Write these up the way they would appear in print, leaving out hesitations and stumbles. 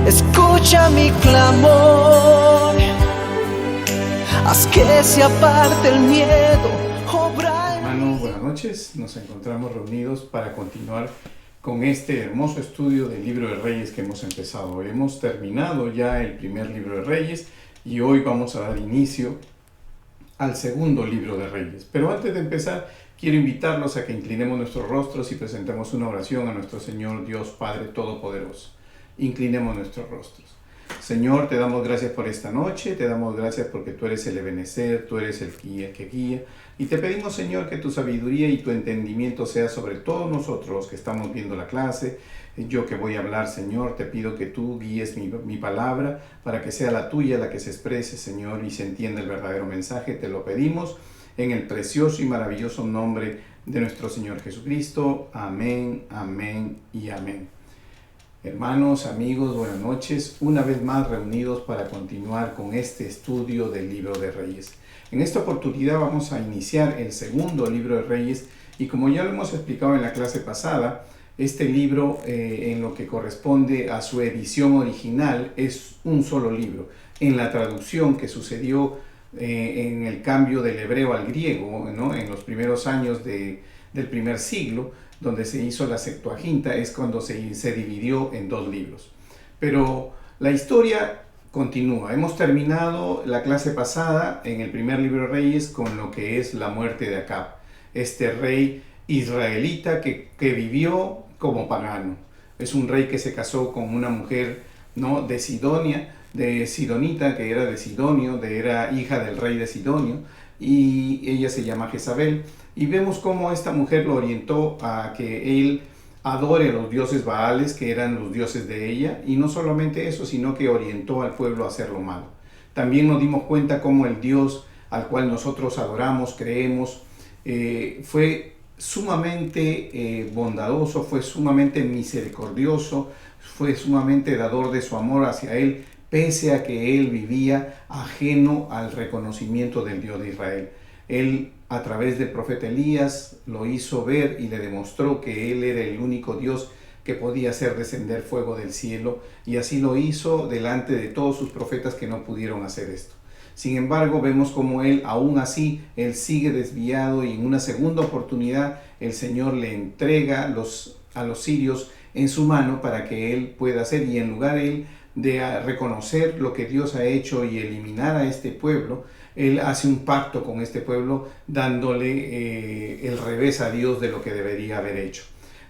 escucha mi clamor, haz que se aparte el miedo. Hermanos, buenas noches. Nos encontramos reunidos para continuar con este hermoso estudio del libro de Reyes que hemos empezado. Hoy hemos terminado ya el primer libro de Reyes y hoy vamos a dar inicio al segundo libro de Reyes. Pero antes de empezar, quiero invitarlos a que inclinemos nuestros rostros y presentemos una oración a nuestro Señor Dios Padre Todopoderoso. Inclinemos nuestros rostros. Señor, te damos gracias por esta noche, te damos gracias porque tú eres el Ebenezer, tú eres el que guía. Y te pedimos, Señor, que tu sabiduría y tu entendimiento sea sobre todos nosotros los que estamos viendo la clase. Yo que voy a hablar, Señor, te pido que tú guíes mi palabra para que sea la tuya la que se exprese, Señor, y se entienda el verdadero mensaje. Te lo pedimos en el precioso y maravilloso nombre de nuestro Señor Jesucristo. Amén, amén y amén. Hermanos, amigos, buenas noches. Una vez más reunidos para continuar con este estudio del libro de Reyes. En esta oportunidad vamos a iniciar el segundo libro de Reyes y como ya lo hemos explicado en la clase pasada, este libro en lo que corresponde a su edición original es un solo libro. En la traducción que sucedió en el cambio del hebreo al griego, ¿no? En los primeros años del primer siglo, donde se hizo la Septuaginta, es cuando se dividió en dos libros. Pero la historia continúa. Hemos terminado la clase pasada en el primer libro de Reyes con lo que es la muerte de Acab, este rey israelita que vivió como pagano. Es un rey que se casó con una mujer, ¿no?, de Sidonia, de Sidonita, que era de Sidonio, era hija del rey de Sidonio, y ella se llama Jezabel. Y vemos cómo esta mujer lo orientó a que él adore a los dioses Baales, que eran los dioses de ella, y no solamente eso, sino que orientó al pueblo a hacer lo malo. También nos dimos cuenta cómo el Dios al cual nosotros adoramos, creemos, fue sumamente bondadoso, fue sumamente misericordioso, fue sumamente dador de su amor hacia él, pese a que él vivía ajeno al reconocimiento del Dios de Israel. Él, a través del profeta Elías, lo hizo ver y le demostró que él era el único Dios que podía hacer descender fuego del cielo, y así lo hizo delante de todos sus profetas que no pudieron hacer esto. Sin embargo, vemos como él, aún así, él sigue desviado, y en una segunda oportunidad el Señor le entrega a los sirios en su mano para que él pueda hacer, y en lugar de reconocer lo que Dios ha hecho y eliminar a este pueblo, él hace un pacto con este pueblo dándole el revés a Dios de lo que debería haber hecho.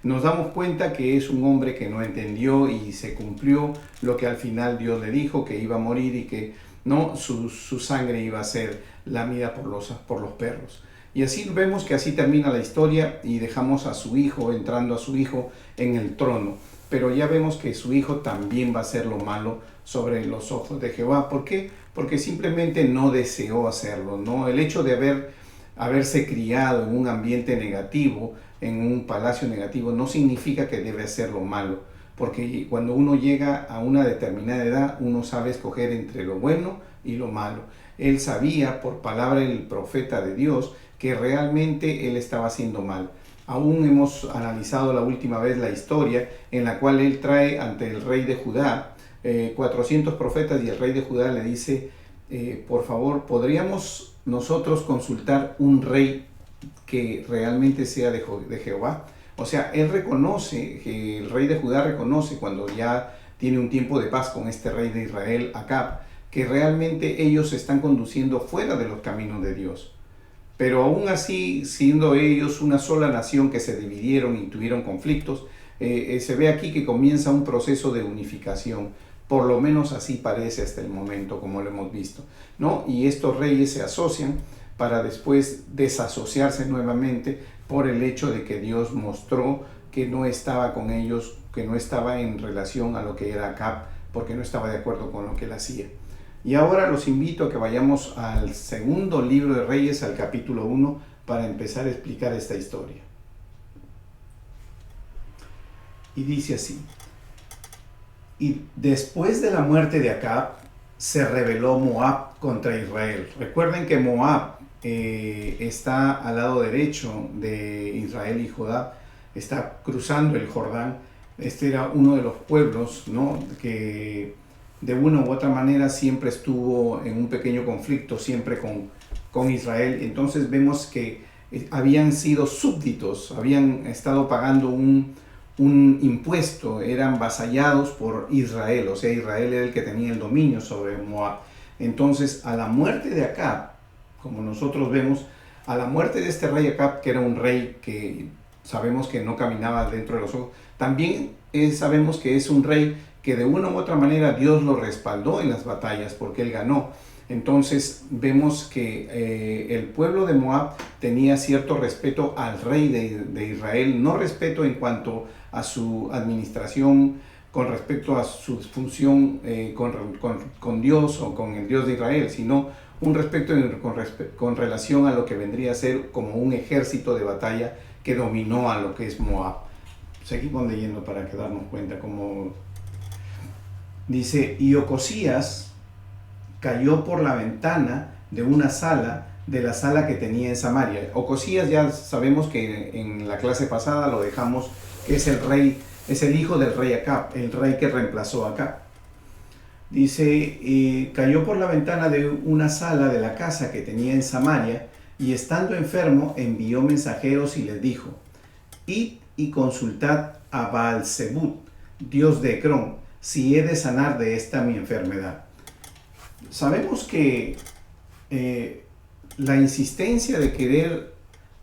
Nos damos cuenta que es un hombre que no entendió y se cumplió lo que al final Dios le dijo, que iba a morir y que no su sangre iba a ser lamida por los perros. Y así vemos que así termina la historia y dejamos a su hijo, entrando a su hijo en el trono. Pero ya vemos que su hijo también va a hacer lo malo sobre los ojos de Jehová. ¿Por qué? Porque simplemente no deseó hacerlo, ¿no? El hecho de haberse criado en un ambiente negativo, en un palacio negativo, no significa que debe hacer lo malo. Porque cuando uno llega a una determinada edad, uno sabe escoger entre lo bueno y lo malo. Él sabía, por palabra del profeta de Dios, que realmente él estaba haciendo mal. Aún hemos analizado la última vez la historia en la cual él trae ante el rey de Judá 400 profetas, y el rey de Judá le dice, por favor, ¿podríamos nosotros consultar un rey que realmente sea de Jehová? O sea, él reconoce, que el rey de Judá reconoce, cuando ya tiene un tiempo de paz con este rey de Israel, Acab, que realmente ellos se están conduciendo fuera de los caminos de Dios. Pero aún así, siendo ellos una sola nación que se dividieron y tuvieron conflictos, se ve aquí que comienza un proceso de unificación. Por lo menos así parece hasta el momento, como lo hemos visto, ¿no? Y estos reyes se asocian para después desasociarse nuevamente por el hecho de que Dios mostró que no estaba con ellos, que no estaba en relación a lo que era Acab, porque no estaba de acuerdo con lo que él hacía. Y ahora los invito a que vayamos al segundo libro de Reyes, al capítulo 1, para empezar a explicar esta historia. Y dice así: y después de la muerte de Acab, se rebeló Moab contra Israel. Recuerden que Moab está al lado derecho de Israel y Judá, está cruzando el Jordán, Este era uno de los pueblos, ¿no?, que de una u otra manera siempre estuvo en un pequeño conflicto, siempre con Israel. Entonces vemos que habían sido súbditos, habían estado pagando un impuesto, eran vasallados por Israel, o sea, Israel era el que tenía el dominio sobre Moab. Entonces, a la muerte de Acab, como nosotros vemos, a la muerte de este rey Acab, que era un rey que sabemos que no caminaba dentro de los ojos, también sabemos que es un rey que de una u otra manera Dios lo respaldó en las batallas porque él ganó. Entonces vemos que el pueblo de Moab tenía cierto respeto al rey de Israel, no respeto en cuanto a su administración, con respecto a su función con Dios o con el Dios de Israel, sino un respeto con relación a lo que vendría a ser como un ejército de batalla que dominó a lo que es Moab. Seguimos leyendo para que darnos cuenta cómo dice: y Ocosías cayó por la ventana de una sala, de la sala que tenía en Samaria. Ocosías ya sabemos que en la clase pasada lo dejamos, que es el rey, es el hijo del rey Acab, el rey que reemplazó a Acab. Dice, cayó por la ventana de una sala de la casa que tenía en Samaria, y estando enfermo envió mensajeros y les dijo: id y consultad a Baal-Zebut, dios de Ecrón, si he de sanar de esta mi enfermedad. Sabemos que la insistencia de querer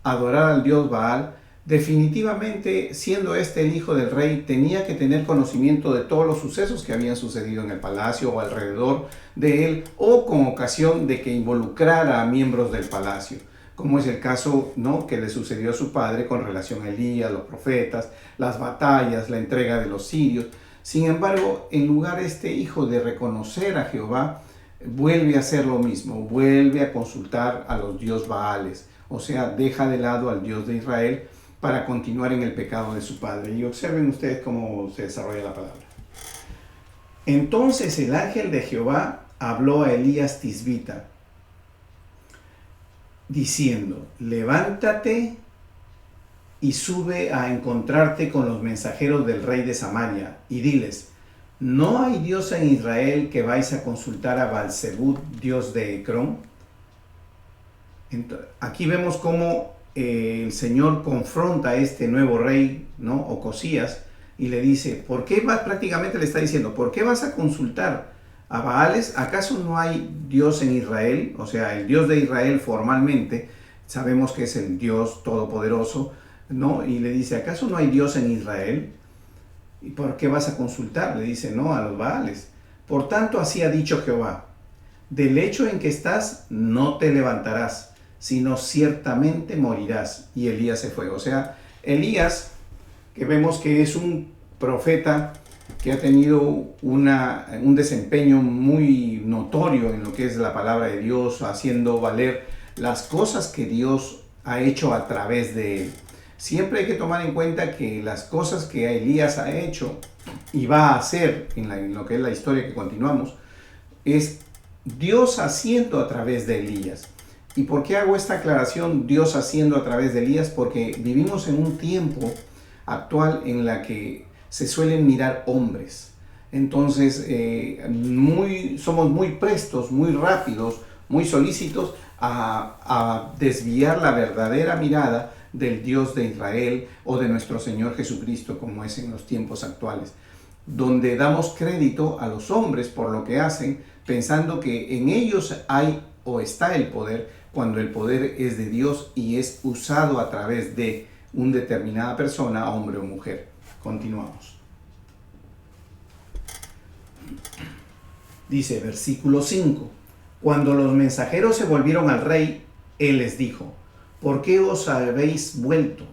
adorar al dios Baal, definitivamente, siendo este el hijo del rey, tenía que tener conocimiento de todos los sucesos que habían sucedido en el palacio o alrededor de él, o con ocasión de que involucrara a miembros del palacio, como es el caso, ¿no?, que le sucedió a su padre con relación a Elías, los profetas, las batallas, la entrega de los sirios. Sin embargo, en lugar este hijo de reconocer a Jehová, vuelve a hacer lo mismo, vuelve a consultar a los dios Baales, o sea, deja de lado al Dios de Israel para continuar en el pecado de su padre. Y observen ustedes cómo se desarrolla la palabra. Entonces el ángel de Jehová habló a Elías Tisbita, diciendo: levántate y sube a encontrarte con los mensajeros del rey de Samaria, y diles: ¿no hay Dios en Israel que vais a consultar a Baal-Zebut, dios de Ecrón? Aquí vemos cómo el Señor confronta a este nuevo rey, ¿no?, Ocosías, y le dice: ¿por qué vas? Prácticamente le está diciendo: ¿por qué vas a consultar a Baales? ¿Acaso no hay Dios en Israel? O sea, el Dios de Israel formalmente sabemos que es el Dios todopoderoso, ¿no? Y le dice: ¿acaso no hay Dios en Israel? ¿Y por qué vas a consultar? Le dice: no, a los Baales. Por tanto, así ha dicho Jehová: del lecho en que estás no te levantarás, sino ciertamente morirás. Y Elías se fue. O sea, Elías, que vemos que es un profeta que ha tenido un desempeño muy notorio en lo que es la palabra de Dios, haciendo valer las cosas que Dios ha hecho a través de él. Siempre hay que tomar en cuenta que las cosas que Elías ha hecho y va a hacer en lo que es la historia que continuamos, es Dios haciendo a través de Elías. ¿Y por qué hago esta aclaración, Dios haciendo a través de Elías? Porque vivimos en un tiempo actual en la que se suelen mirar hombres. Entonces, somos muy prestos, muy rápidos, muy solícitos a desviar la verdadera mirada del Dios de Israel o de nuestro Señor Jesucristo, como es en los tiempos actuales, donde damos crédito a los hombres por lo que hacen, pensando que en ellos hay o está el poder, cuando el poder es de Dios y es usado a través de una determinada persona, hombre o mujer. Continuamos. Dice versículo 5: cuando los mensajeros se volvieron al rey, él les dijo: ¿por qué os habéis vuelto?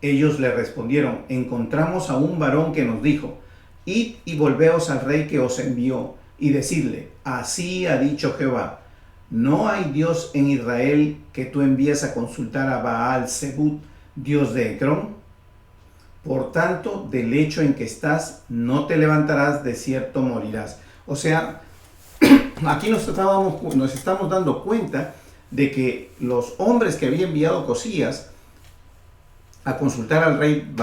Ellos le respondieron: encontramos a un varón que nos dijo: id y volveos al rey que os envió, y decidle: así ha dicho Jehová, ¿no hay Dios en Israel que tú envíes a consultar a Baal-Zebut, dios de Ecrón? Por tanto, del lecho en que estás no te levantarás, de cierto morirás. O sea, aquí nos estamos dando cuenta de que los hombres que había enviado Ocosías a consultar al rey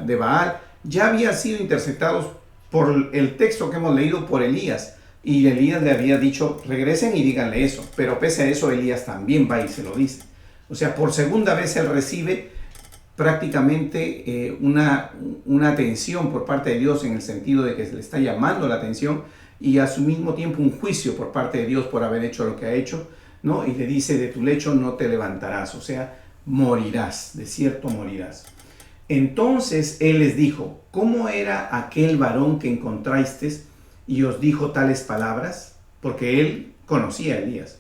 de Baal ya habían sido interceptados por el texto que hemos leído por Elías. Y Elías le había dicho, regresen y díganle eso. Pero pese a eso, Elías también va y se lo dice. O sea, por segunda vez él recibe prácticamente una atención por parte de Dios, en el sentido de que se le está llamando la atención, y a su mismo tiempo un juicio por parte de Dios por haber hecho lo que ha hecho, ¿no? Y le dice, de tu lecho no te levantarás, o sea, morirás, de cierto morirás. Entonces él les dijo, ¿cómo era aquel varón que encontrasteis y os dijo tales palabras? Porque él conocía a Elías.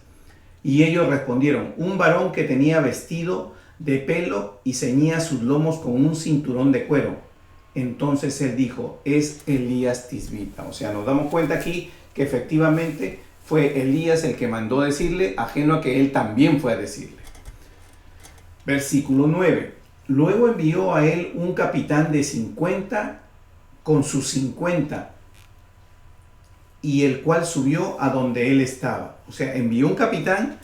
Y ellos respondieron, un varón que tenía vestido de pelo y ceñía sus lomos con un cinturón de cuero. Entonces él dijo, es Elías Tisbita. O sea, nos damos cuenta aquí que efectivamente fue Elías el que mandó decirle, ajeno a que él también fue a decirle. Versículo 9. Luego envió a él un capitán de 50 con sus 50, y el cual subió a donde él estaba. O sea, envió un capitán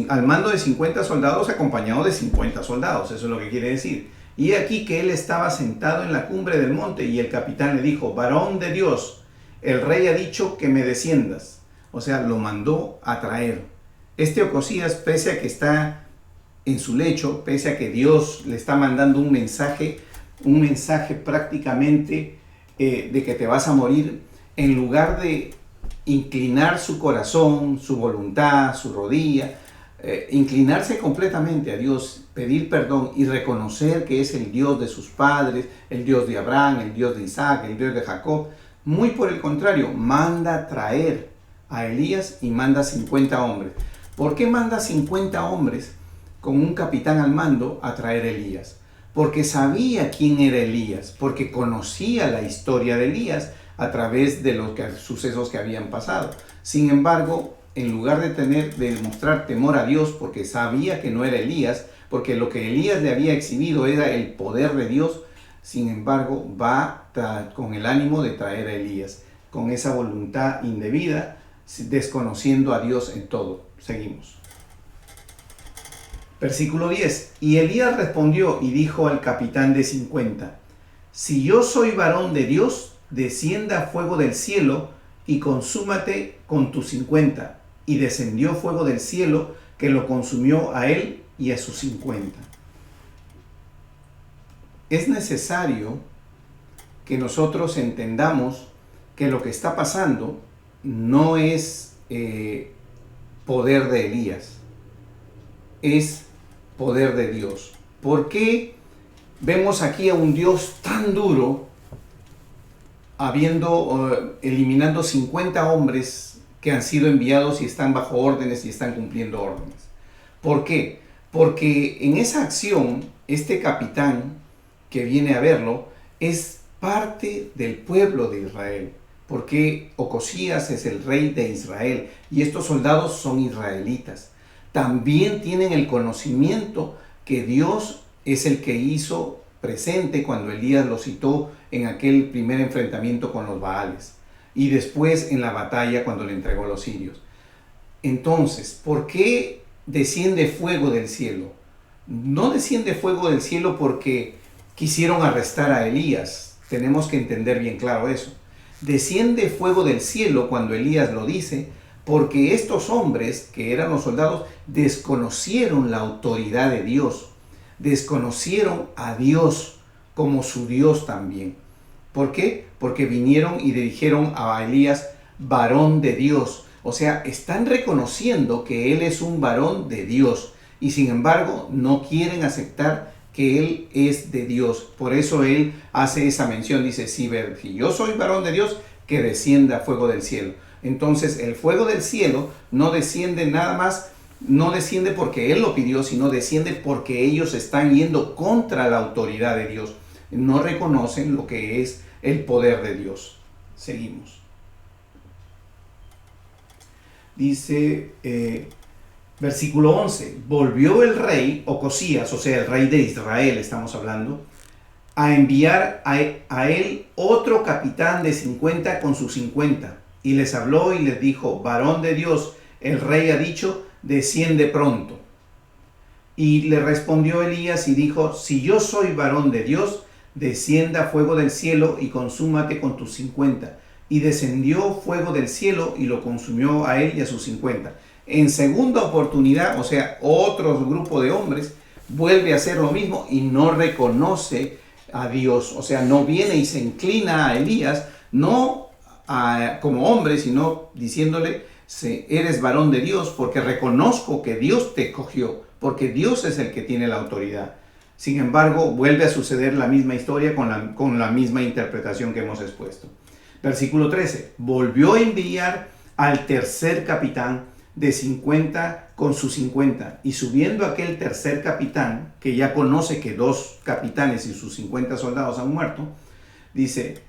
al mando de 50 soldados, acompañado de 50 soldados. Eso es lo que quiere decir. Y aquí que él estaba sentado en la cumbre del monte, y el capitán le dijo, varón de Dios, el rey ha dicho que me desciendas. O sea, lo mandó a traer. Este Ocosías, pese a que está en su lecho, pese a que Dios le está mandando un mensaje prácticamente de que te vas a morir, en lugar de inclinar su corazón, su voluntad, su rodilla, inclinarse completamente a Dios, pedir perdón y reconocer que es el Dios de sus padres, el Dios de Abraham, el Dios de Isaac, el Dios de Jacob, muy por el contrario, manda traer a Elías y manda 50 hombres. ¿Por qué manda 50 hombres con un capitán al mando a traer a Elías? Porque sabía quién era Elías, porque conocía la historia de Elías a través de los sucesos que habían pasado. Sin embargo, en lugar de mostrar temor a Dios, porque sabía que no era Elías, porque lo que Elías le había exhibido era el poder de Dios, sin embargo, va con el ánimo de traer a Elías, con esa voluntad indebida, desconociendo a Dios en todo. Seguimos. Versículo 10. Y Elías respondió y dijo al capitán de 50, si yo soy varón de Dios, descienda fuego del cielo y consúmate con tus 50. Y descendió fuego del cielo que lo consumió a él y a sus 50. Es necesario que nosotros entendamos que lo que está pasando no es poder de Elías, es poder de Dios. ¿Por qué vemos aquí a un Dios tan duro eliminando 50 hombres que han sido enviados y están bajo órdenes y están cumpliendo órdenes? ¿Por qué? Porque en esa acción, este capitán que viene a verlo es parte del pueblo de Israel, porque Ocosías es el rey de Israel y estos soldados son israelitas. También tienen el conocimiento que Dios es el que hizo presente cuando Elías lo citó en aquel primer enfrentamiento con los Baales y después en la batalla cuando le entregó a los sirios. Entonces, ¿por qué desciende fuego del cielo? No desciende fuego del cielo porque quisieron arrestar a Elías. Tenemos que entender bien claro eso. Desciende fuego del cielo cuando Elías lo dice, porque estos hombres, que eran los soldados, desconocieron la autoridad de Dios, desconocieron a Dios como su Dios también. ¿Por qué? Porque vinieron y le dijeron a Elías, varón de Dios. O sea, están reconociendo que él es un varón de Dios y sin embargo no quieren aceptar que él es de Dios. Por eso él hace esa mención, dice, si yo soy varón de Dios, que descienda fuego del cielo. Entonces el fuego del cielo no desciende nada más, no desciende porque él lo pidió, sino desciende porque ellos están yendo contra la autoridad de Dios. No reconocen lo que es el poder de Dios. Seguimos. Dice versículo 11, volvió el rey Ocosías, o sea el rey de Israel estamos hablando, a enviar a él otro capitán de 50 con sus 50, y les habló y les dijo, varón de Dios, el rey ha dicho, desciende pronto. Y le respondió Elías y dijo, si yo soy varón de Dios, descienda fuego del cielo y consúmate con tus 50. Y descendió fuego del cielo y lo consumió a él y a sus 50. En segunda oportunidad, o sea, otro grupo de hombres vuelve a hacer lo mismo y no reconoce a Dios. O sea, no viene y se inclina a Elías, no como hombre, sino diciéndole, eres varón de Dios, porque reconozco que Dios te escogió, porque Dios es el que tiene la autoridad. Sin embargo, vuelve a suceder la misma historia con la misma interpretación que hemos expuesto. Versículo 13. Volvió a enviar al tercer capitán de 50 con sus 50. Y subiendo aquel tercer capitán, que ya conoce que 2 capitanes y sus 50 soldados han muerto, dice,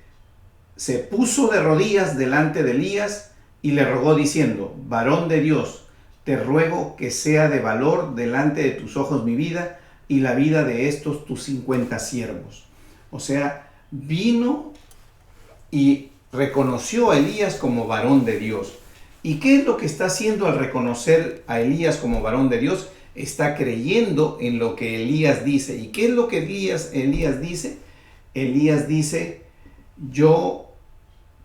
se puso de rodillas delante de Elías y le rogó diciendo, varón de Dios, te ruego que sea de valor delante de tus ojos mi vida y la vida de estos tus 50 siervos. O sea, vino y reconoció a Elías como varón de Dios. ¿Y qué es lo que está haciendo al reconocer a Elías como varón de Dios? Está creyendo en lo que Elías dice. ¿Y qué es lo que Elías dice? Elías dice, yo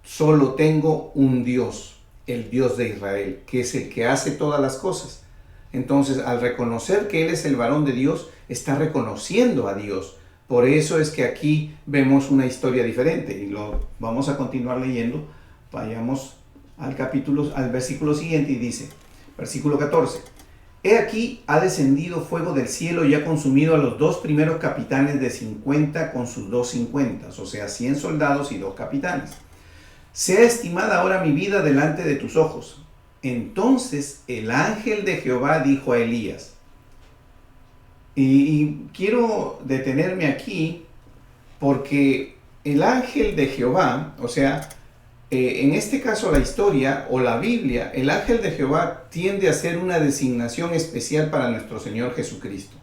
solo tengo un Dios, el Dios de Israel, que es el que hace todas las cosas. Entonces, al reconocer que él es el varón de Dios, está reconociendo a Dios. Por eso es que aquí vemos una historia diferente y lo vamos a continuar leyendo. Vayamos al versículo siguiente y dice, versículo 14. He aquí ha descendido fuego del cielo y ha consumido a los 2 primeros capitanes de 50 con sus 2 50, o sea, 100 soldados y 2 capitanes. Sea estimada ahora mi vida delante de tus ojos. Entonces el ángel de Jehová dijo a Elías, y quiero detenerme aquí porque el ángel de Jehová, o sea, en este caso la historia o la Biblia, el ángel de Jehová tiende a ser una designación especial para nuestro Señor Jesucristo.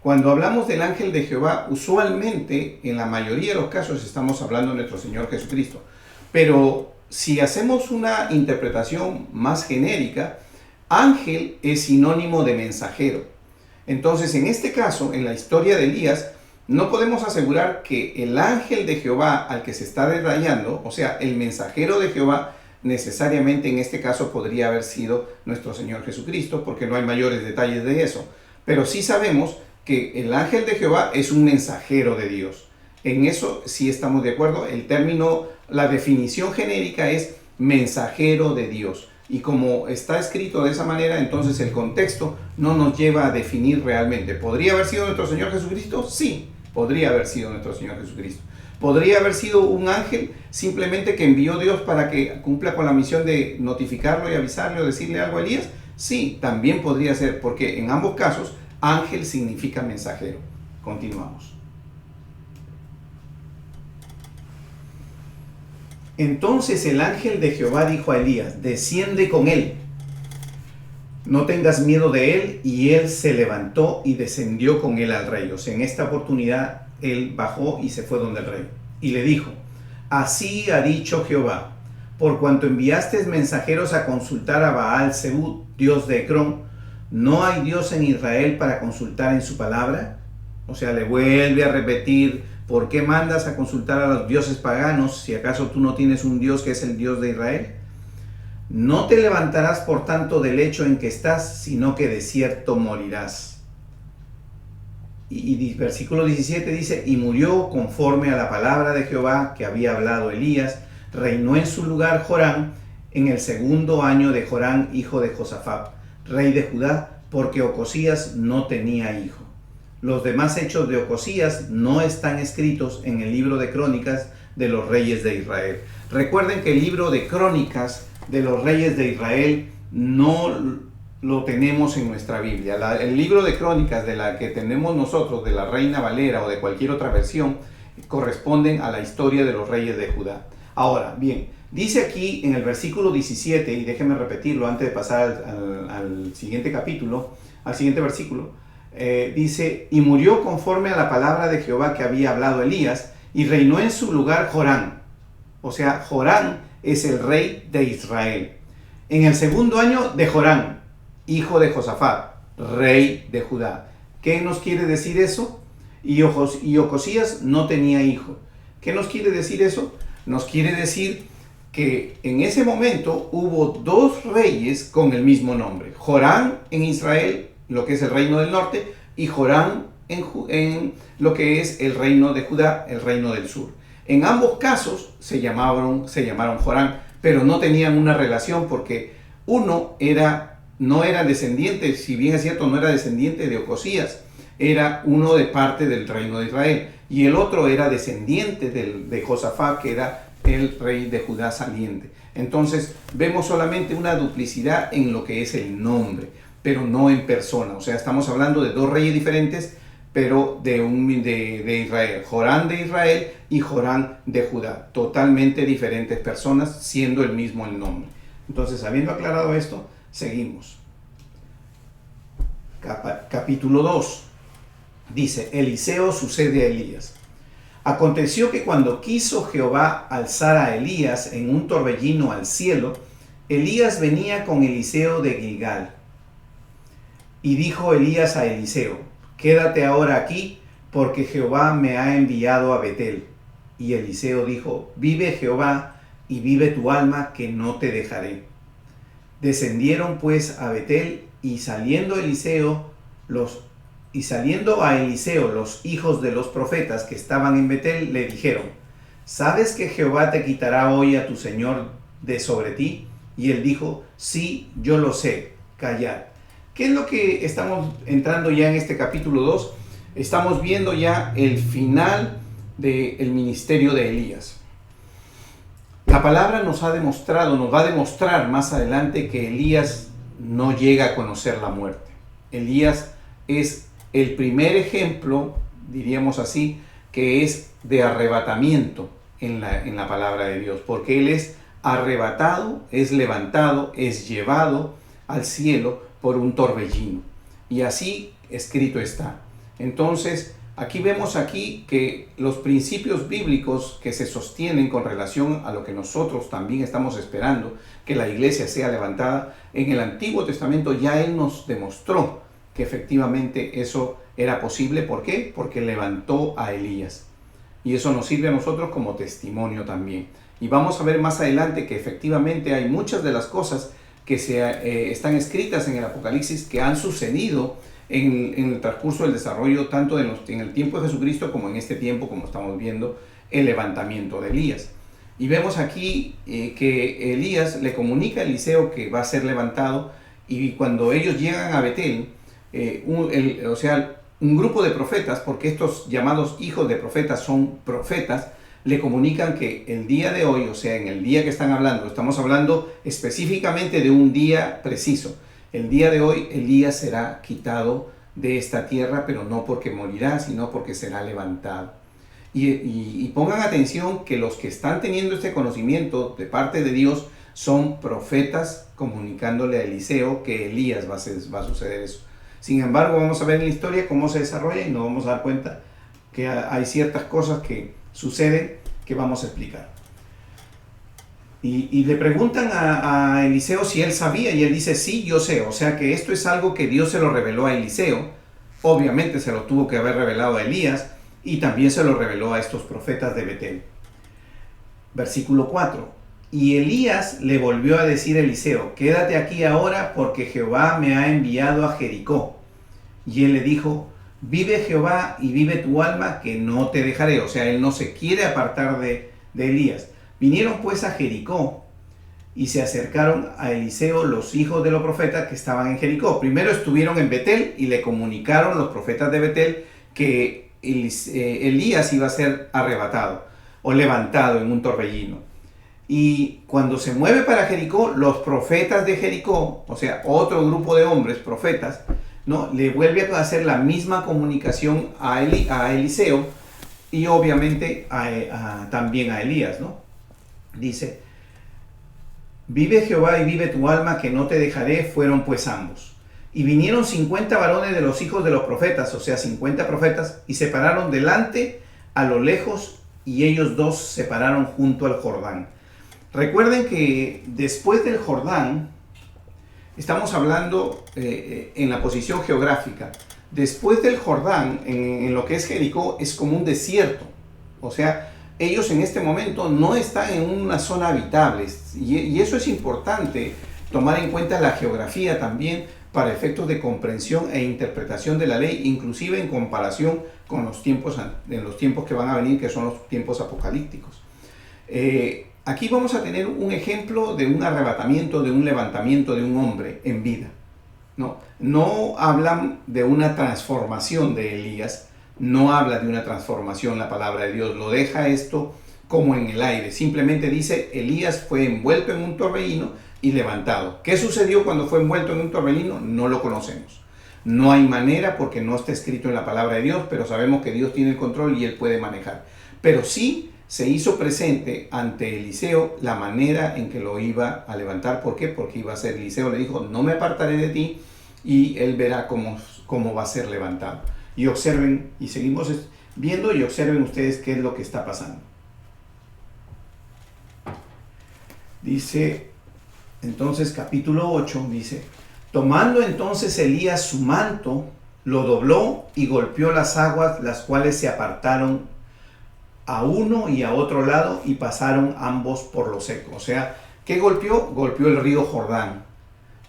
Cuando hablamos del ángel de Jehová, usualmente, en la mayoría de los casos, estamos hablando de nuestro Señor Jesucristo. Pero si hacemos una interpretación más genérica, ángel es sinónimo de mensajero. Entonces, en este caso, en la historia de Elías, no podemos asegurar que el ángel de Jehová al que se está detallando, o sea, el mensajero de Jehová, necesariamente en este caso podría haber sido nuestro Señor Jesucristo, porque no hay mayores detalles de eso. Pero sí sabemos que el ángel de Jehová es un mensajero de Dios. En eso sí estamos de acuerdo. El término, la definición genérica es mensajero de Dios. Y como está escrito de esa manera, entonces el contexto no nos lleva a definir realmente. ¿Podría haber sido nuestro Señor Jesucristo? Sí, podría haber sido nuestro Señor Jesucristo. ¿Podría haber sido un ángel simplemente que envió Dios para que cumpla con la misión de notificarlo y avisarle o decirle algo a Elías? Sí, también podría ser, porque en ambos casos ángel significa mensajero. Continuamos. Entonces el ángel de Jehová dijo a Elías, desciende con él, no tengas miedo de él. Y él se levantó y descendió con él al rey. O sea, en esta oportunidad él bajó y se fue donde el rey. Y le dijo, así ha dicho Jehová, por cuanto enviaste mensajeros a consultar a Baal-Zebub, dios de Ecrón, ¿no hay Dios en Israel para consultar en su palabra? O sea, le vuelve a repetir, ¿por qué mandas a consultar a los dioses paganos si acaso tú no tienes un Dios que es el Dios de Israel? No te levantarás por tanto del lecho en que estás, sino que de cierto morirás. Y versículo 17 dice, y murió conforme a la palabra de Jehová que había hablado Elías. Reinó en su lugar Jorán en el 2º año de Jorán, hijo de Josafat, rey de Judá, porque Ocosías no tenía hijo. Los demás hechos de Ocosías no están escritos en el libro de crónicas de los reyes de Israel. Recuerden que el libro de crónicas de los reyes de Israel no lo tenemos en nuestra Biblia. El libro de crónicas de la que tenemos nosotros, de la Reina Valera o de cualquier otra versión, corresponden a la historia de los reyes de Judá. Ahora, bien, dice aquí en el versículo 17, y déjenme repetirlo antes de pasar al siguiente capítulo, al siguiente versículo, dice, y murió conforme a la palabra de Jehová que había hablado Elías, y reinó en su lugar Jorán. O sea, Jorán es el rey de Israel. En el 2º año de Jorán, hijo de Josafat, rey de Judá. ¿Qué nos quiere decir eso? y Ocosías no tenía hijo. ¿Qué nos quiere decir eso? Nos quiere decir que en ese momento hubo dos reyes con el mismo nombre. Joram en Israel, lo que es el reino del norte, y Joram en lo que es el reino de Judá, el reino del sur. En ambos casos se llamaron Joram, pero no tenían una relación porque uno no era descendiente, si bien es cierto, no era descendiente de Ocosías, era uno de parte del reino de Israel, y el otro era descendiente de Josafat, que era el rey de Judá saliente. Entonces vemos solamente una duplicidad en lo que es el nombre, pero no en persona. O sea, estamos hablando de dos reyes diferentes, pero de Israel. Joram de Israel y Joram de Judá. Totalmente diferentes personas, siendo el mismo el nombre. Entonces, habiendo aclarado esto, seguimos. Capítulo 2. Dice, Eliseo sucede a Elías. Aconteció que cuando quiso Jehová alzar a Elías en un torbellino al cielo, Elías venía con Eliseo de Gilgal. Y dijo Elías a Eliseo, quédate ahora aquí, porque Jehová me ha enviado a Betel. Y Eliseo dijo, vive Jehová, y vive tu alma, que no te dejaré. Descendieron pues a Betel, y saliendo a Eliseo los hijos de los profetas que estaban en Betel le dijeron, ¿sabes que Jehová te quitará hoy a tu señor de sobre ti? Y él dijo, sí, yo lo sé, callad. ¿Qué es lo que estamos entrando ya en este capítulo 2? Estamos viendo ya el final del ministerio de Elías. La palabra nos va a demostrar más adelante que Elías no llega a conocer la muerte. Elías es el primer ejemplo, diríamos así, que es de arrebatamiento en la palabra de Dios, porque él es arrebatado, es levantado, es llevado al cielo por un torbellino. Y así escrito está. Entonces, aquí vemos que los principios bíblicos que se sostienen con relación a lo que nosotros también estamos esperando, que la iglesia sea levantada, en el Antiguo Testamento ya Él nos demostró que efectivamente eso era posible. ¿Por qué? Porque levantó a Elías. Y eso nos sirve a nosotros como testimonio también. Y vamos a ver más adelante que efectivamente hay muchas de las cosas que están escritas en el Apocalipsis que han sucedido en el transcurso del desarrollo, tanto en el tiempo de Jesucristo como en este tiempo, como estamos viendo, el levantamiento de Elías. Y vemos aquí que Elías le comunica a Eliseo que va a ser levantado, y cuando ellos llegan a Betel, un grupo de profetas, porque estos llamados hijos de profetas son profetas, le comunican que el día de hoy, o sea, en el día que están hablando, estamos hablando específicamente de un día preciso. El día de hoy Elías será quitado de esta tierra, pero no porque morirá, sino porque será levantado. Y pongan atención que los que están teniendo este conocimiento de parte de Dios son profetas comunicándole a Eliseo que Elías va a suceder eso. Sin embargo, vamos a ver en la historia cómo se desarrolla y nos vamos a dar cuenta que hay ciertas cosas que suceden que vamos a explicar. Y le preguntan a Eliseo si él sabía, y él dice, sí, yo sé. O sea que esto es algo que Dios se lo reveló a Eliseo. Obviamente se lo tuvo que haber revelado a Elías, y también se lo reveló a estos profetas de Betel. Versículo 4. Y Elías le volvió a decir a Eliseo, quédate aquí ahora, porque Jehová me ha enviado a Jericó. Y él le dijo, vive Jehová y vive tu alma, que no te dejaré. O sea, él no se quiere apartar de Elías. Vinieron pues a Jericó y se acercaron a Eliseo los hijos de los profetas que estaban en Jericó. Primero estuvieron en Betel y le comunicaron los profetas de Betel que Elías iba a ser arrebatado o levantado en un torbellino. Y cuando se mueve para Jericó, los profetas de Jericó, o sea, otro grupo de hombres, profetas, ¿no?, le vuelve a hacer la misma comunicación a Eliseo y obviamente también a Elías, ¿no? Dice, vive Jehová y vive tu alma, que no te dejaré. Fueron pues ambos. Y vinieron 50 varones de los hijos de los profetas, o sea, 50 profetas, y se pararon delante a lo lejos, y ellos dos se pararon junto al Jordán. Recuerden que después del Jordán, estamos hablando en la posición geográfica, Después del Jordán, en lo que es Jericó, es como un desierto. O sea, ellos en este momento no están en una zona habitable. Y eso es importante, tomar en cuenta la geografía también para efectos de comprensión e interpretación de la ley, inclusive en comparación con los tiempos que van a venir, que son los tiempos apocalípticos. Aquí vamos a tener un ejemplo de un arrebatamiento, de un levantamiento de un hombre en vida. No hablan de una transformación de Elías, no habla de una transformación la palabra de Dios, lo deja esto como en el aire. Simplemente dice, Elías fue envuelto en un torbellino y levantado. ¿Qué sucedió cuando fue envuelto en un torbellino? No lo conocemos. No hay manera porque no está escrito en la palabra de Dios, pero sabemos que Dios tiene el control y Él puede manejar. Pero sí se hizo presente ante Eliseo la manera en que lo iba a levantar. ¿Por qué? Porque iba a ser, Eliseo le dijo, no me apartaré de ti, y él verá cómo va a ser levantado. Y observen, y seguimos viendo, y observen ustedes qué es lo que está pasando. Dice, entonces capítulo 8, dice, tomando entonces Elías su manto, lo dobló y golpeó las aguas, las cuales se apartaron a uno y a otro lado y pasaron ambos por lo seco. O sea, ¿qué golpeó? Golpeó el río Jordán.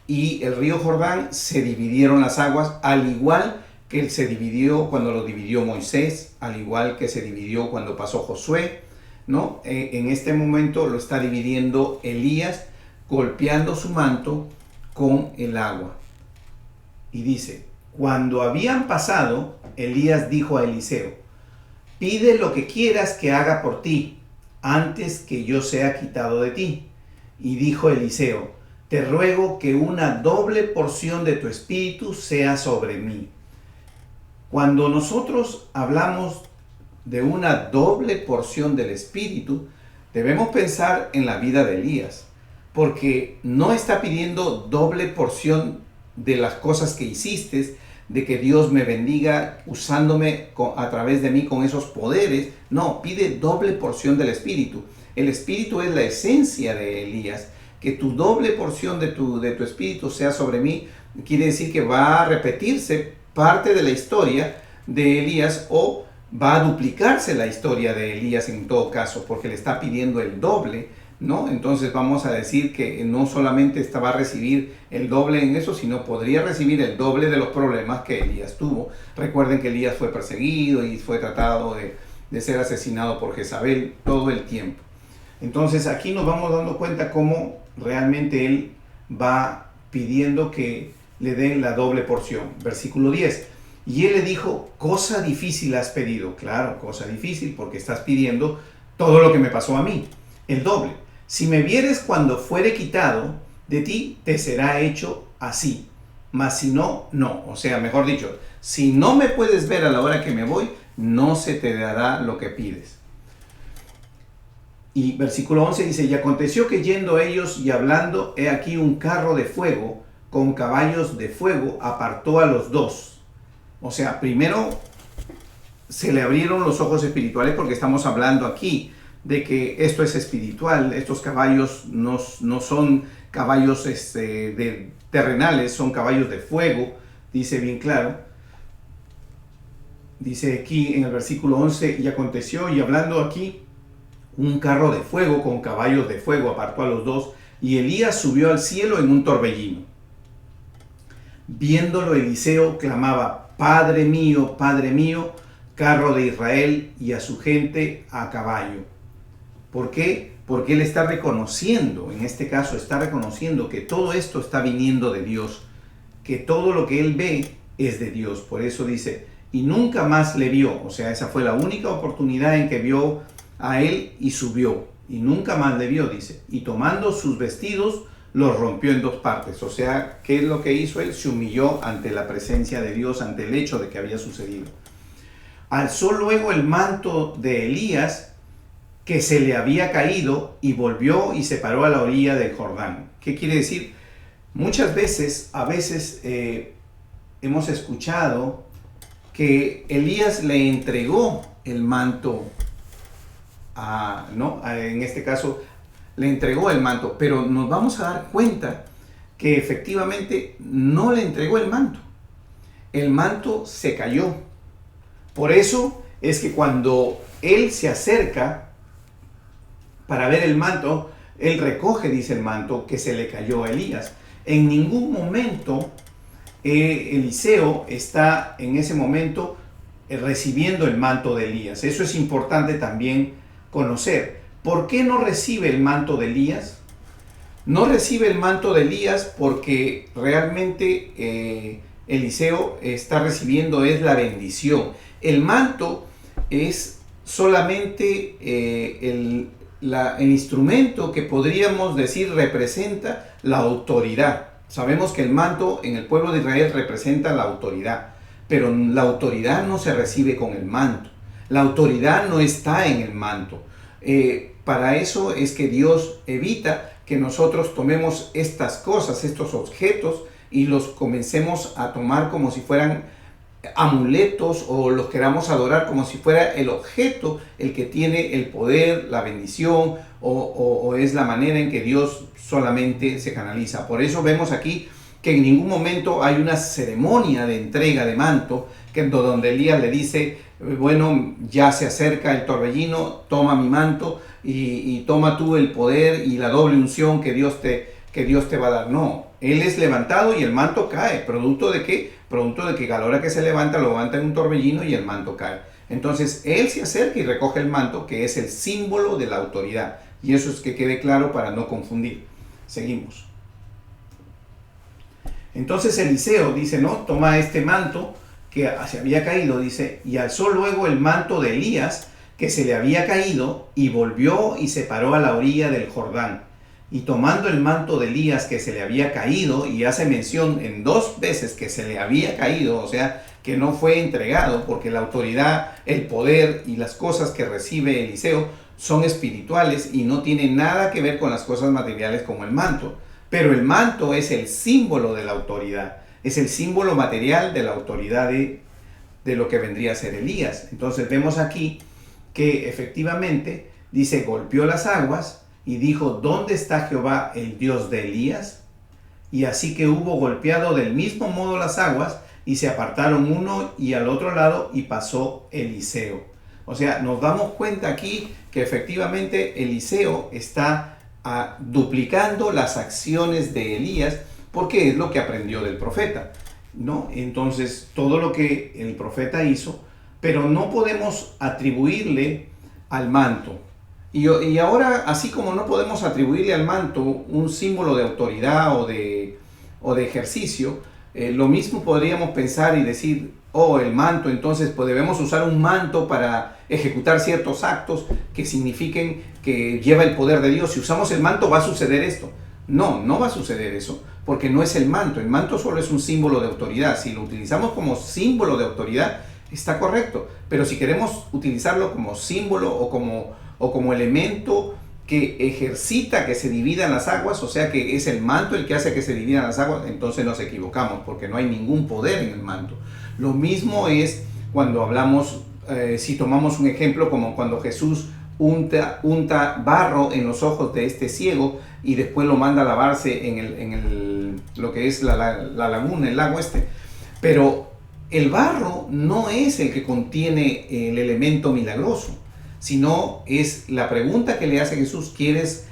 Y el río Jordán se dividieron las aguas, al igual que se dividió cuando lo dividió Moisés, al igual que se dividió cuando pasó Josué, ¿no? En este momento lo está dividiendo Elías, golpeando su manto con el agua. Y dice, cuando habían pasado, Elías dijo a Eliseo, pide lo que quieras que haga por ti, antes que yo sea quitado de ti. Y dijo Eliseo, te ruego que una doble porción de tu espíritu sea sobre mí. Cuando nosotros hablamos de una doble porción del espíritu, debemos pensar en la vida de Elías, porque no está pidiendo doble porción de las cosas que hiciste, de que Dios me bendiga usándome a través de mí con esos poderes. No, pide doble porción del espíritu. El espíritu es la esencia de Elías. Que tu doble porción de tu espíritu sea sobre mí, quiere decir que va a repetirse parte de la historia de Elías, o va a duplicarse la historia de Elías en todo caso, porque le está pidiendo el doble, ¿no? Entonces vamos a decir que no solamente va a recibir el doble en eso, sino podría recibir el doble de los problemas que Elías tuvo. Recuerden que Elías fue perseguido y fue tratado de ser asesinado por Jezabel todo el tiempo. Entonces aquí nos vamos dando cuenta cómo realmente él va pidiendo que le den la doble porción. Versículo 10. Y él le dijo, cosa difícil has pedido. Claro, cosa difícil porque estás pidiendo todo lo que me pasó a mí, el doble. Si me vieres cuando fuere quitado de ti, te será hecho así. Mas si no, no. O sea, mejor dicho, si no me puedes ver a la hora que me voy, no se te dará lo que pides. Y versículo 11 dice, y aconteció que yendo ellos y hablando, he aquí un carro de fuego con caballos de fuego apartó a los dos. O sea, primero se le abrieron los ojos espirituales, porque estamos hablando aquí de que esto es espiritual. Estos caballos no son caballos terrenales, son caballos de fuego, dice bien claro. Dice aquí en el versículo 11, y aconteció, y hablando aquí, un carro de fuego con caballos de fuego apartó a los dos, y Elías subió al cielo en un torbellino. Viéndolo, Eliseo clamaba, Padre mío, carro de Israel y a su gente a caballo. ¿Por qué? Porque él está reconociendo, en este caso está reconociendo que todo esto está viniendo de Dios, que todo lo que él ve es de Dios. Por eso dice, y nunca más le vio. O sea, esa fue la única oportunidad en que vio a él y subió, y nunca más le vio, dice, y tomando sus vestidos los rompió en dos partes. O sea, ¿qué es lo que hizo él? Se humilló ante la presencia de Dios, ante el hecho de que había sucedido. Alzó luego el manto de Elías que se le había caído y volvió y se paró a la orilla del Jordán. ¿Qué quiere decir? Muchas veces, hemos escuchado que Elías le entregó el manto en este caso le entregó el manto, pero nos vamos a dar cuenta que efectivamente no le entregó el manto. el manto se cayó. Por eso es que cuando él se acerca para ver el manto, él recoge, dice el manto, que se le cayó a Elías. En ningún momento Eliseo está en ese momento recibiendo el manto de Elías. Eso es importante también conocer. ¿Por qué no recibe el manto de Elías? No recibe el manto de Elías porque realmente Eliseo está recibiendo es la bendición. El manto es solamente el instrumento que podríamos decir representa la autoridad. Sabemos que el manto en el pueblo de Israel representa la autoridad, pero la autoridad no se recibe con el manto. La autoridad no está en el manto. Para eso es que Dios evita que nosotros tomemos estas cosas, estos objetos, y los comencemos a tomar como si fueran amuletos o los queramos adorar como si fuera el objeto el que tiene el poder, la bendición o es la manera en que Dios solamente se canaliza. Por eso vemos aquí que en ningún momento hay una ceremonia de entrega de manto donde Elías le dice, bueno, ya se acerca el torbellino, toma mi manto y toma tú el poder y la doble unción que Dios te va a dar. No, él es levantado y el manto cae. ¿Producto de qué? Producto de que a la hora que se levanta, lo levanta en un torbellino y el manto cae. Entonces, él se acerca y recoge el manto, que es el símbolo de la autoridad. Y eso es que quede claro para no confundir. Seguimos. Entonces Eliseo dice, no, toma este manto que se había caído, dice, y alzó luego el manto de Elías que se le había caído y volvió y se paró a la orilla del Jordán. Y tomando el manto de Elías que se le había caído, y hace mención en 2 veces que se le había caído, o sea, que no fue entregado, porque la autoridad, el poder y las cosas que recibe Eliseo son espirituales y no tienen nada que ver con las cosas materiales como el manto. Pero el manto es el símbolo de la autoridad, es el símbolo material de la autoridad de lo que vendría a ser Elías. Entonces vemos aquí que efectivamente dice, golpeó las aguas y dijo, ¿dónde está Jehová, el Dios de Elías? Y así que hubo golpeado del mismo modo las aguas y se apartaron uno y al otro lado y pasó Eliseo. O sea, nos damos cuenta aquí que efectivamente Eliseo está duplicando las acciones de Elías porque es lo que aprendió del profeta, ¿no? Entonces, todo lo que el profeta hizo, pero no podemos atribuirle al manto. Y ahora, así como no podemos atribuirle al manto un símbolo de autoridad o de ejercicio, lo mismo podríamos pensar y decir, oh, el manto, entonces pues debemos usar un manto para ejecutar ciertos actos que signifiquen que lleva el poder de Dios. Si usamos el manto va a suceder esto. No, no va a suceder eso, porque no es el manto. El manto solo es un símbolo de autoridad. Si lo utilizamos como símbolo de autoridad, está correcto. Pero si queremos utilizarlo como símbolo o como elemento que ejercita que se dividan las aguas, o sea que es el manto el que hace que se dividan las aguas, entonces nos equivocamos, porque no hay ningún poder en el manto. Lo mismo es cuando hablamos, si tomamos un ejemplo como cuando Jesús unta barro en los ojos de este ciego y después lo manda a lavarse en lo que es la laguna, el lago este. Pero el barro no es el que contiene el elemento milagroso, sino es la pregunta que le hace Jesús, ¿quieres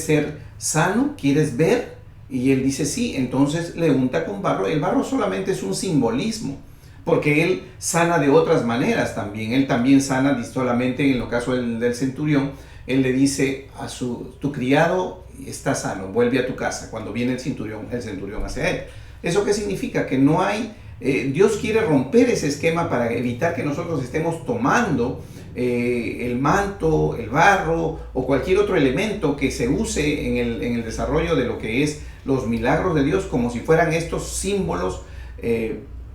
ser sano? ¿Quieres ver? Y él dice sí, entonces le unta con barro. El barro solamente es un simbolismo, porque él sana de otras maneras también. Él también sana solamente en el caso del centurión. Él le dice a tu criado está sano, vuelve a tu casa. Cuando viene el centurión hacia él. ¿Eso qué significa? Que no hay... Dios quiere romper ese esquema para evitar que nosotros estemos tomando el manto, el barro o cualquier otro elemento que se use en el desarrollo de lo que es los milagros de Dios como si fueran estos símbolos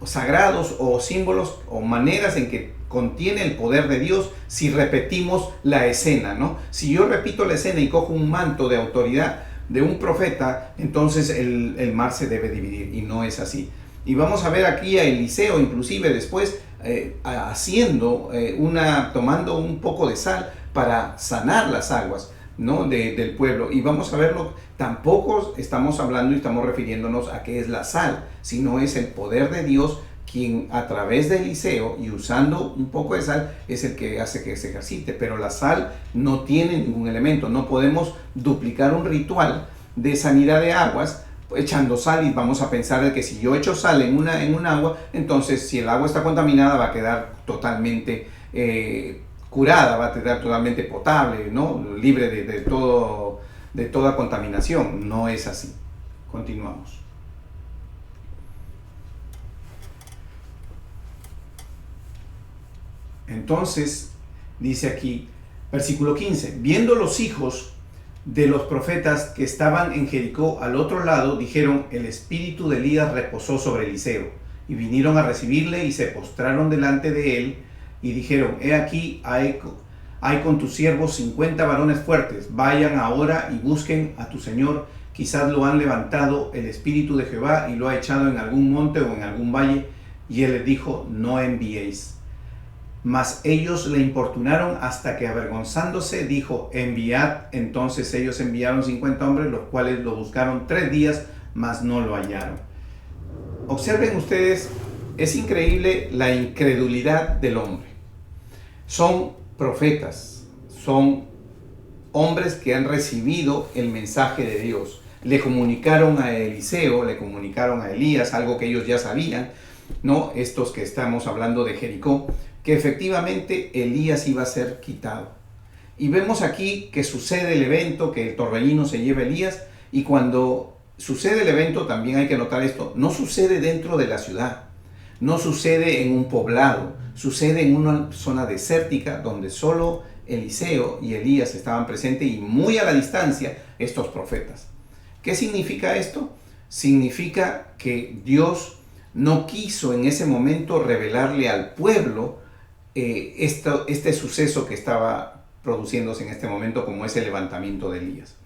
sagrados o símbolos o maneras en que contiene el poder de Dios si repetimos la escena, ¿no? Si yo repito la escena y cojo un manto de autoridad de un profeta, entonces el mar se debe dividir y no es así. Y vamos a ver aquí a Eliseo inclusive después tomando un poco de sal para sanar las aguas, ¿no? del pueblo. Y vamos a verlo, tampoco estamos hablando y estamos refiriéndonos a qué es la sal, sino es el poder de Dios quien a través de Eliseo y usando un poco de sal es el que hace que se ejercite, pero la sal no tiene ningún elemento. No podemos duplicar un ritual de sanidad de aguas echando sal y vamos a pensar de que si yo echo sal en un agua, entonces si el agua está contaminada va a quedar totalmente curada, va a quedar totalmente potable, ¿no? Libre de toda contaminación. No es así. Continuamos. Entonces, dice aquí, versículo 15, viendo los hijos de los profetas que estaban en Jericó al otro lado, dijeron, el espíritu de Elías reposó sobre Eliseo. Y vinieron a recibirle y se postraron delante de él y dijeron, he aquí, hay con tus siervos 50 varones fuertes, vayan ahora y busquen a tu señor, quizás lo han levantado el espíritu de Jehová y lo ha echado en algún monte o en algún valle. Y él les dijo, no enviéis. Mas ellos le importunaron hasta que avergonzándose dijo, enviad. Entonces ellos enviaron 50 hombres, los cuales lo buscaron 3 días, mas no lo hallaron. Observen ustedes, es increíble la incredulidad del hombre. Son profetas, son hombres que han recibido el mensaje de Dios. Le comunicaron a Eliseo, le comunicaron a Elías, algo que ellos ya sabían, ¿no? Estos que estamos hablando de Jericó, que efectivamente Elías iba a ser quitado. Y vemos aquí que sucede el evento, que el torbellino se lleva a Elías, y cuando sucede el evento, también hay que notar esto, no sucede dentro de la ciudad, no sucede en un poblado, sucede en una zona desértica donde solo Eliseo y Elías estaban presentes y muy a la distancia estos profetas. ¿Qué significa esto? Significa que Dios no quiso en ese momento revelarle al pueblo este suceso que estaba produciéndose en este momento, como es el levantamiento de Elías.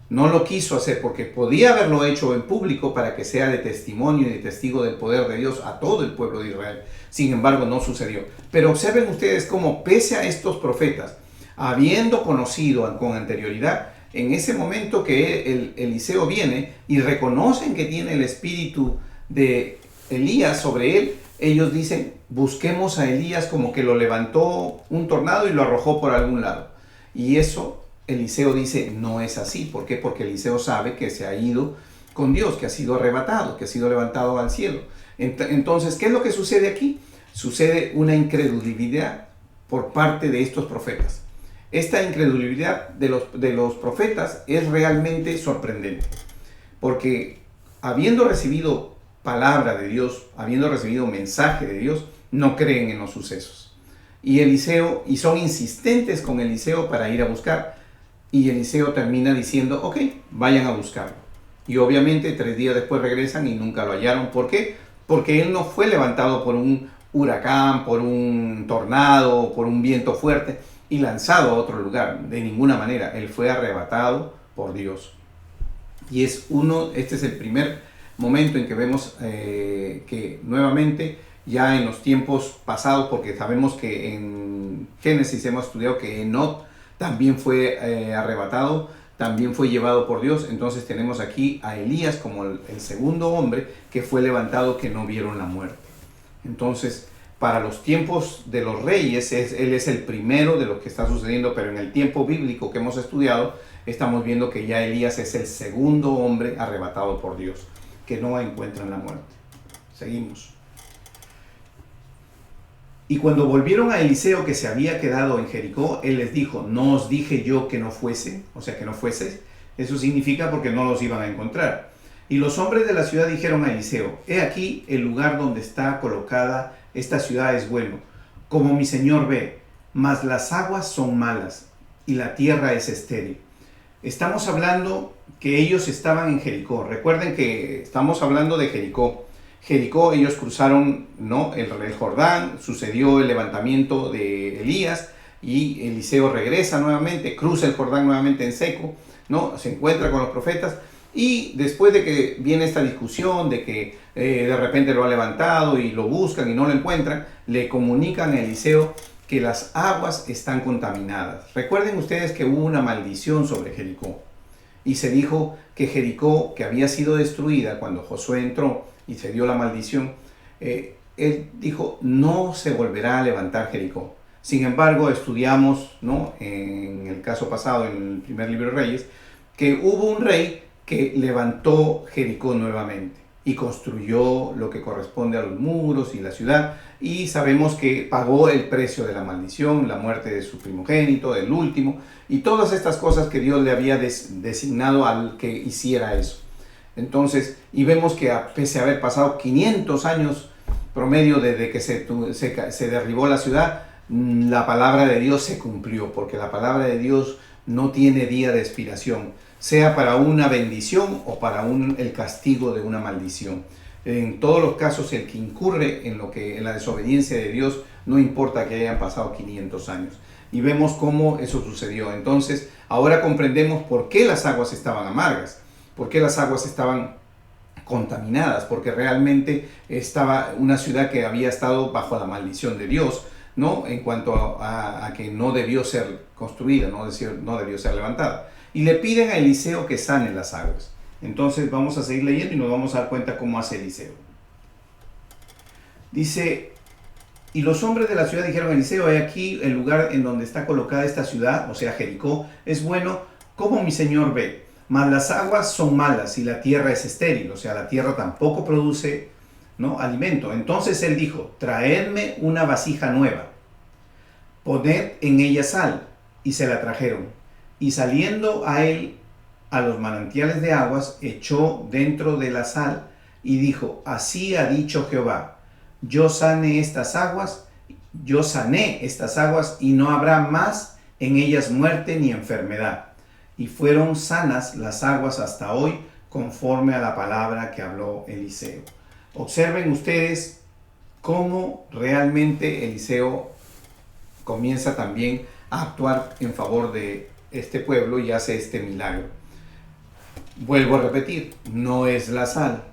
No lo quiso hacer porque podía haberlo hecho en público para que sea de testimonio y de testigo del poder de Dios a todo el pueblo de Israel. Sin embargo, no sucedió. Pero observen ustedes cómo, pese a estos profetas, habiendo conocido con anterioridad, en ese momento que Eliseo viene y reconocen que tiene el espíritu de Elías sobre él, ellos dicen, busquemos a Elías, como que lo levantó un tornado y lo arrojó por algún lado. Y eso Eliseo dice, no es así. ¿Por qué? Porque Eliseo sabe que se ha ido con Dios, que ha sido arrebatado, que ha sido levantado al cielo. Entonces, ¿qué es lo que sucede aquí? Sucede una incredulidad por parte de estos profetas. Esta incredulidad de los profetas es realmente sorprendente. Porque habiendo recibido palabra de Dios, habiendo recibido mensaje de Dios, no creen en los sucesos. Y son insistentes con Eliseo para ir a buscar. Y Eliseo termina diciendo, ok, vayan a buscarlo. Y obviamente 3 días después regresan y nunca lo hallaron. ¿Por qué? Porque él no fue levantado por un huracán, por un tornado, por un viento fuerte y lanzado a otro lugar. De ninguna manera. Él fue arrebatado por Dios. Y este es el primer momento en que vemos que nuevamente, ya en los tiempos pasados, porque sabemos que en Génesis hemos estudiado que Enoc también fue arrebatado, también fue llevado por Dios. Entonces tenemos aquí a Elías como el segundo hombre que fue levantado, que no vieron la muerte. Entonces, para los tiempos de los reyes, él es el primero de lo que está sucediendo, pero en el tiempo bíblico que hemos estudiado, estamos viendo que ya Elías es el segundo hombre arrebatado por Dios, que no encuentran la muerte. Seguimos. Y cuando volvieron a Eliseo, que se había quedado en Jericó, él les dijo, ¿no os dije yo que no fuese? O sea, que no fuese. Eso significa porque no los iban a encontrar. Y los hombres de la ciudad dijeron a Eliseo, he aquí el lugar donde está colocada esta ciudad es bueno, como mi señor ve, mas las aguas son malas y la tierra es estéril. Estamos hablando que ellos estaban en Jericó. Recuerden que estamos hablando de Jericó. Jericó, ellos cruzaron, ¿no?, el Jordán, sucedió el levantamiento de Elías y Eliseo regresa nuevamente, cruza el Jordán nuevamente en seco, ¿no?, se encuentra con los profetas y después de que viene esta discusión de que de repente lo ha levantado y lo buscan y no lo encuentran, le comunican a Eliseo que las aguas están contaminadas. Recuerden ustedes que hubo una maldición sobre Jericó y se dijo que Jericó, que había sido destruida cuando Josué entró y se dio la maldición, él dijo, no se volverá a levantar Jericó. Sin embargo, estudiamos, ¿no?, en el caso pasado, en el primer libro de Reyes, que hubo un rey que levantó Jericó nuevamente y construyó lo que corresponde a los muros y la ciudad, y sabemos que pagó el precio de la maldición, la muerte de su primogénito, del último, y todas estas cosas que Dios le había designado al que hiciera eso. Entonces, y vemos que pese a haber pasado 500 años promedio desde que se derribó la ciudad, la palabra de Dios se cumplió, porque la palabra de Dios no tiene día de expiración, sea para una bendición o para el castigo de una maldición. En todos los casos, el que incurre en la desobediencia de Dios, no importa que hayan pasado 500 años. Y vemos cómo eso sucedió. Entonces, ahora comprendemos por qué las aguas estaban amargas, por qué las aguas estaban contaminadas, porque realmente estaba una ciudad que había estado bajo la maldición de Dios, ¿no?, en cuanto a que no debió ser construida, no debió ser levantada. Y le piden a Eliseo que sane las aguas. Entonces vamos a seguir leyendo y nos vamos a dar cuenta cómo hace Eliseo. Dice, y los hombres de la ciudad dijeron a Eliseo, he aquí el lugar en donde está colocada esta ciudad, o sea Jericó, es bueno, como mi señor ve, mas las aguas son malas y la tierra es estéril, o sea la tierra tampoco produce, ¿no?, alimento. Entonces él dijo, traedme una vasija nueva, poned en ella sal, y se la trajeron. Y saliendo a él a los manantiales de aguas, echó dentro de la sal y dijo, así ha dicho Jehová, yo sané estas aguas y no habrá más en ellas muerte ni enfermedad. Y fueron sanas las aguas hasta hoy, conforme a la palabra que habló Eliseo. Observen ustedes cómo realmente Eliseo comienza también a actuar en favor de este pueblo y hace este milagro. Vuelvo a repetir, no es la sal.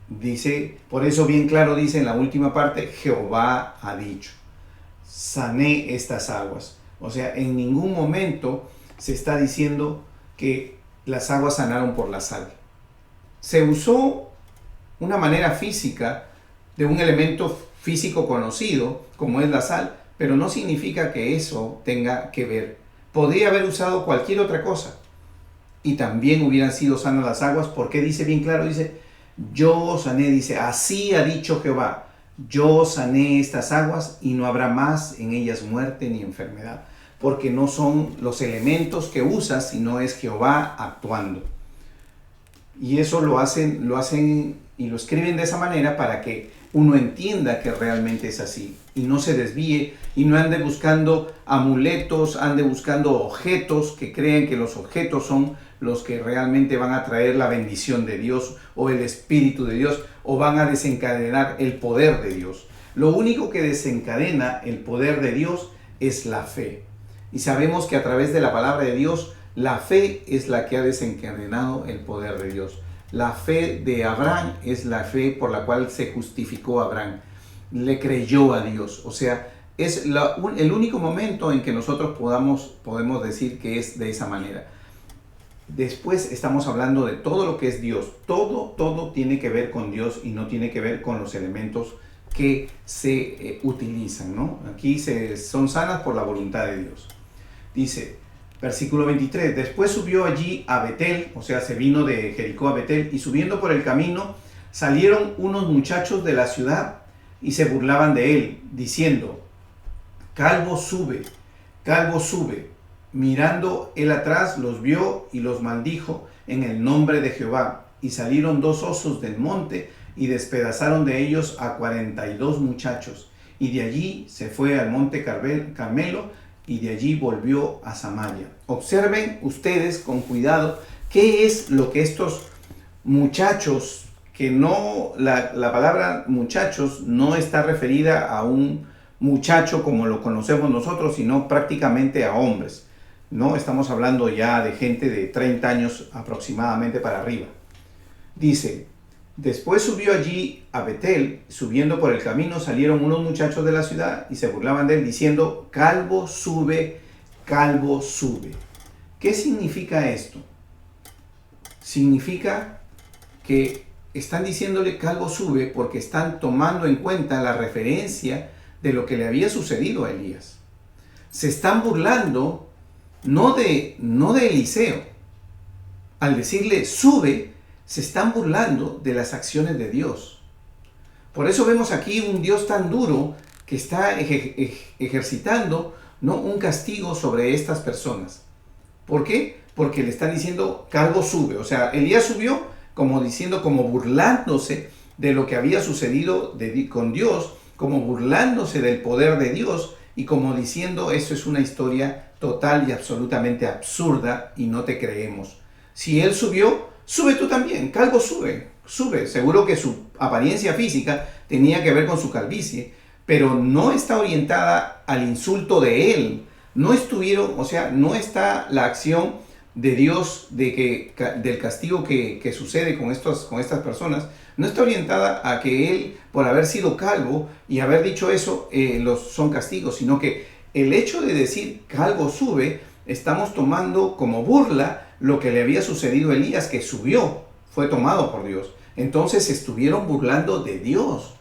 Dice, por eso bien claro dice en la última parte, Jehová ha dicho, sané estas aguas. O sea, en ningún momento se está diciendo que las aguas sanaron por la sal. Se usó una manera física de un elemento físico conocido, como es la sal, pero no significa que eso tenga que ver. Podría haber usado cualquier otra cosa y también hubieran sido sanas las aguas, porque dice bien claro, dice, yo sané, dice, así ha dicho Jehová, yo sané estas aguas y no habrá más en ellas muerte ni enfermedad, porque no son los elementos que usas, sino es Jehová actuando. Y eso lo hacen y lo escriben de esa manera para que uno entienda que realmente es así y no se desvíe y no ande buscando amuletos, ande buscando objetos que crean que los objetos son los que realmente van a traer la bendición de Dios o el Espíritu de Dios o van a desencadenar el poder de Dios. Lo único que desencadena el poder de Dios es la fe. Y sabemos que a través de la palabra de Dios, la fe es la que ha desencadenado el poder de Dios. La fe de Abraham es la fe por la cual se justificó Abraham. Le creyó a Dios. O sea, es el único momento en que nosotros podemos decir que es de esa manera. Después estamos hablando de todo lo que es Dios. Todo tiene que ver con Dios y no tiene que ver con los elementos que se utilizan, ¿no? Aquí son sanas por la voluntad de Dios. Dice, versículo 23, después subió allí a Betel, o sea, se vino de Jericó a Betel, y subiendo por el camino salieron unos muchachos de la ciudad y se burlaban de él, diciendo, calvo sube, calvo sube. Mirando él atrás, los vio y los maldijo en el nombre de Jehová. Y salieron 2 osos del monte y despedazaron de ellos a 42 muchachos. Y de allí se fue al monte Carmelo y de allí volvió a Samaria. Observen ustedes con cuidado qué es lo que estos muchachos, que no, la palabra muchachos no está referida a un muchacho como lo conocemos nosotros, sino prácticamente a hombres. No estamos hablando ya de gente de 30 años aproximadamente para arriba. Dice, después subió allí a Betel, subiendo por el camino salieron unos muchachos de la ciudad y se burlaban de él diciendo, calvo sube, calvo sube. ¿Qué significa esto? Significa que están diciéndole calvo sube porque están tomando en cuenta la referencia de lo que le había sucedido a Elías. Se están burlando no de Eliseo. Al decirle sube, se están burlando de las acciones de Dios. Por eso vemos aquí un Dios tan duro que está ejercitando, ¿no?, un castigo sobre estas personas. ¿Por qué? Porque le están diciendo calvo sube. O sea, Elías subió como diciendo, como burlándose de lo que había sucedido con Dios, como burlándose del poder de Dios y como diciendo, eso es una historia total y absolutamente absurda y no te creemos. Si él subió, sube tú también, calvo sube, sube. Seguro que su apariencia física tenía que ver con su calvicie, pero no está orientada al insulto de él. No estuvieron, o sea, no está la acción de Dios del castigo que sucede con estas personas, no está orientada a que él, por haber sido calvo y haber dicho eso, son castigos, sino que el hecho de decir calvo sube, estamos tomando como burla lo que le había sucedido a Elías, que subió, fue tomado por Dios. Entonces estuvieron burlando de Dios.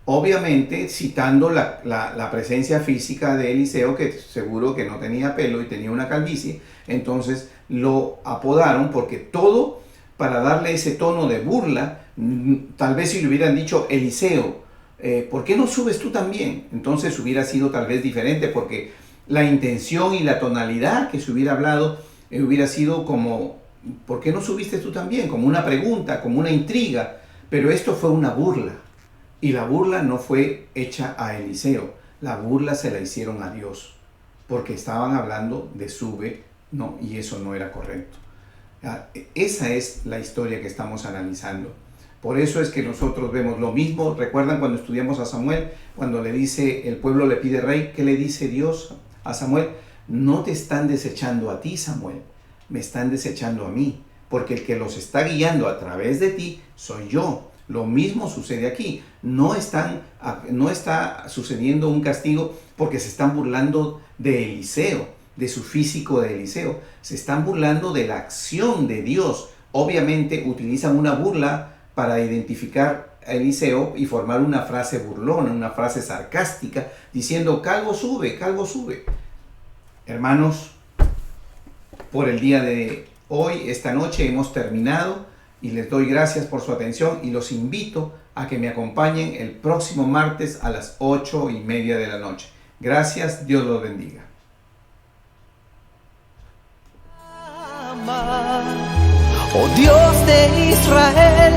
Obviamente citando la presencia física de Eliseo, que seguro que no tenía pelo y tenía una calvicie, entonces lo apodaron porque todo para darle ese tono de burla. Tal vez si le hubieran dicho Eliseo, ¿por qué no subes tú también? Entonces hubiera sido tal vez diferente, porque la intención y la tonalidad que se hubiera hablado hubiera sido como, ¿por qué no subiste tú también? Como una pregunta, como una intriga, pero esto fue una burla. Y la burla no fue hecha a Eliseo, la burla se la hicieron a Dios, porque estaban hablando de sube, no, y eso no era correcto. Esa es la historia que estamos analizando. Por eso es que nosotros vemos lo mismo. ¿Recuerdan cuando estudiamos a Samuel? Cuando le dice, el pueblo le pide rey, ¿qué le dice Dios a Samuel? No te están desechando a ti, Samuel, me están desechando a mí, porque el que los está guiando a través de ti soy yo. Lo mismo sucede aquí. No está sucediendo un castigo porque se están burlando de Eliseo, de su físico de Eliseo. Se están burlando de la acción de Dios. Obviamente utilizan una burla para identificar a Eliseo y formar una frase burlona, una frase sarcástica, diciendo calvo sube, calvo sube. Hermanos, por el día de hoy, esta noche, hemos terminado. Y les doy gracias por su atención y los invito a que me acompañen el próximo martes a las 8:30 de la noche. Gracias, Dios los bendiga. Oh Dios de Israel,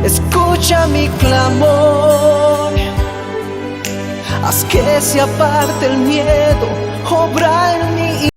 escucha mi clamor. Haz que se aparte el miedo, obra en mí.